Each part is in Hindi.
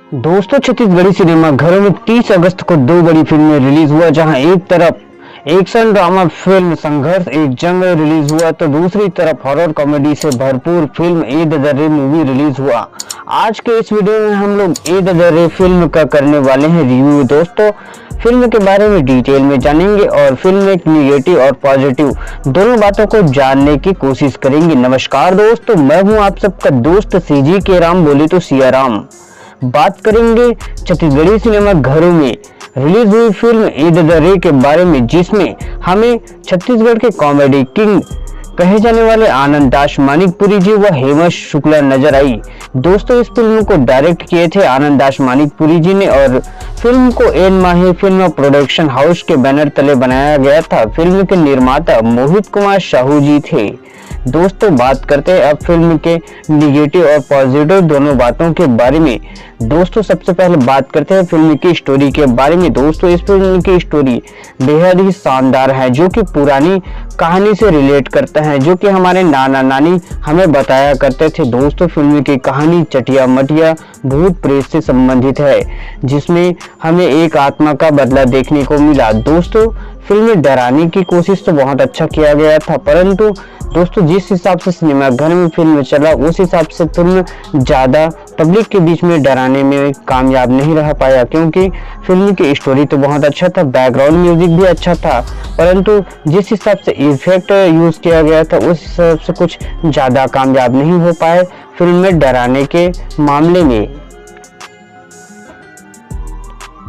दोस्तों, छत्तीसगढ़ी सिनेमा घरों में 30 अगस्त को दो बड़ी फिल्में रिलीज हुआ। जहां एक तरफ एक्शन ड्रामा फिल्म संघर्ष एक जंग रिलीज हुआ तो दूसरी तरफ हॉरर कॉमेडी से भरपूर फिल्म ए द दर्रे मूवी रिलीज हुआ। आज के इस वीडियो में हम लोग ए द दर्रे फिल्म का करने वाले हैं रिव्यू। दोस्तों, फिल्म के बारे में डिटेल में जानेंगे और फिल्म में निगेटिव और पॉजिटिव दोनों बातों को जानने की कोशिश करेंगे। नमस्कार दोस्तों, मैं हूं आप सबका दोस्त सीजी के राम, बोले तो सिया राम। बात करेंगे छत्तीसगढ़ी सिनेमा घरों में रिलीज हुई फिल्म ए द दर्रे के बारे में, जिसमें हमें छत्तीसगढ़ के कॉमेडी किंग कहे जाने वाले आनंद दास मानिकपुरी जी व हेमा शुक्ला नजर आई। दोस्तों, इस फिल्म को डायरेक्ट किए थे आनंद दास मानिकपुरी जी ने और फिल्म को एन माही फिल्म प्रोडक्शन हाउस के बैनर तले बनाया गया था। फिल्म के निर्माता मोहित कुमार साहू जी थे। दोस्तों, बात करते हैं अब फिल्म के निगेटिव और पॉजिटिव दोनों बातों के बारे में। दोस्तों, सबसे पहले बात करते हैं फिल्म की स्टोरी के बारे में। दोस्तों, इस फिल्म की स्टोरी बेहद ही शानदार है, जो कि पुरानी कहानी से रिलेट करता है, जो कि हमारे नाना नानी हमें बताया करते थे। दोस्तों, फिल्म की कहानी चटिया मटिया भूत प्रेत से संबंधित है, जिसमें हमें एक आत्मा का बदला देखने को मिला। दोस्तों, फिल्म में डराने की कोशिश तो बहुत अच्छा किया गया था, परंतु दोस्तों जिस हिसाब से सिनेमा घर में फिल्म चला उस हिसाब से फिल्म ज्यादा पब्लिक के बीच में डराने में कामयाब नहीं रह पाया, क्योंकि फिल्म की स्टोरी तो बहुत अच्छा था, बैकग्राउंड म्यूजिक भी अच्छा था, परंतु जिस हिसाब से इफेक्ट यूज किया गया था उस हिसाब से कुछ ज्यादा कामयाब नहीं हो पाए फिल्म में डराने के मामले में।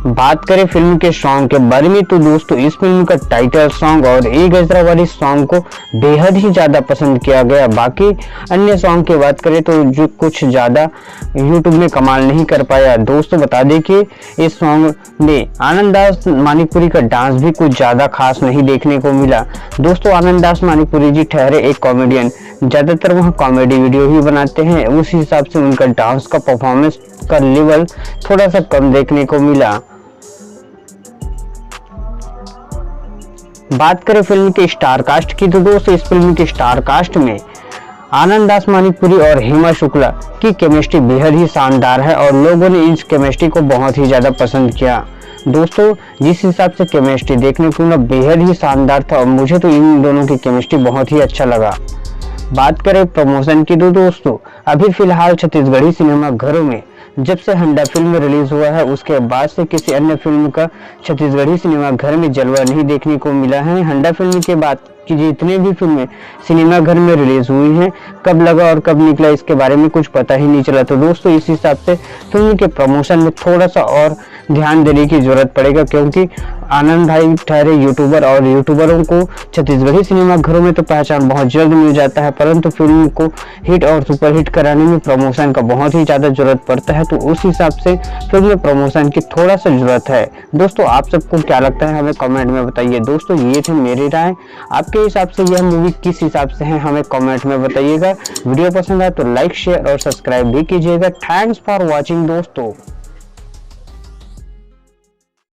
बात करें फिल्म के सॉन्ग के बारे में तो दोस्तों इस फिल्म का टाइटल सॉन्ग और ए गजरा वाली सॉन्ग को बेहद ही ज्यादा पसंद किया गया। बाकी अन्य सॉन्ग की बात करें तो जो कुछ ज्यादा यूट्यूब में कमाल नहीं कर पाया। दोस्तों, बता दें कि इस सॉन्ग में आनंद दास मानिकपुरी का डांस भी कुछ ज्यादा खास नहीं देखने को मिला। दोस्तों, आनंद दास मानिकपुरी जी ठहरे एक कॉमेडियन, ज्यादातर वह कॉमेडी वीडियो ही बनाते हैं, उस हिसाब से उनका डांस का परफॉर्मेंस का लेवल थोड़ा सा कम देखने को मिला। बात करें फिल्म के स्टार कास्ट की तो दोस्तों इस फिल्म के स्टार कास्ट में आनंद दास मानिकपुरी और हेमा शुक्ला की केमिस्ट्री बेहद ही शानदार है और लोगों ने इस केमिस्ट्री को बहुत ही ज्यादा पसंद किया। दोस्तों, जिस हिसाब से केमिस्ट्री देखने को मिला बेहद ही शानदार था और मुझे तो इन दोनों की केमिस्ट्री बहुत ही अच्छा लगा। बात करें प्रमोशन की तो दोस्तों अभी फिलहाल छत्तीसगढ़ी सिनेमा घरों में जब से हंडा फिल्म रिलीज हुआ है उसके बाद से किसी अन्य फिल्म का छत्तीसगढ़ी सिनेमा घर में जलवा नहीं देखने को मिला है। हंडा फिल्म के बाद की जितने भी फिल्में सिनेमा घर में रिलीज हुई हैं, कब लगा और कब निकला इसके बारे में कुछ पता ही नहीं चला। तो दोस्तों इस हिसाब से फिल्म के प्रमोशन में थोड़ा सा और ध्यान देने की जरूरत पड़ेगा, क्योंकि आनंद भाई ठहरे यूट्यूबर और यूट्यूबरों को छत्तीसगढ़ी सिनेमा घरों में तो पहचान बहुत जल्द मिल जाता है, परंतु फिल्म को हिट और सुपर हिट कराने में प्रमोशन का बहुत ही ज्यादा जरूरत पड़ता है। तो उस हिसाब से फिल्म में प्रमोशन की थोड़ा सा जरूरत है। दोस्तों, आप सबको क्या लगता है हमें कमेंट में बताइए। दोस्तों, ये थे मेरी राय, आपके हिसाब से यह मूवी किस हिसाब से है हमें कमेंट में बताइएगा। वीडियो पसंद आए तो लाइक शेयर और सब्सक्राइब भी कीजिएगा। थैंक्स फॉर वॉचिंग दोस्तों।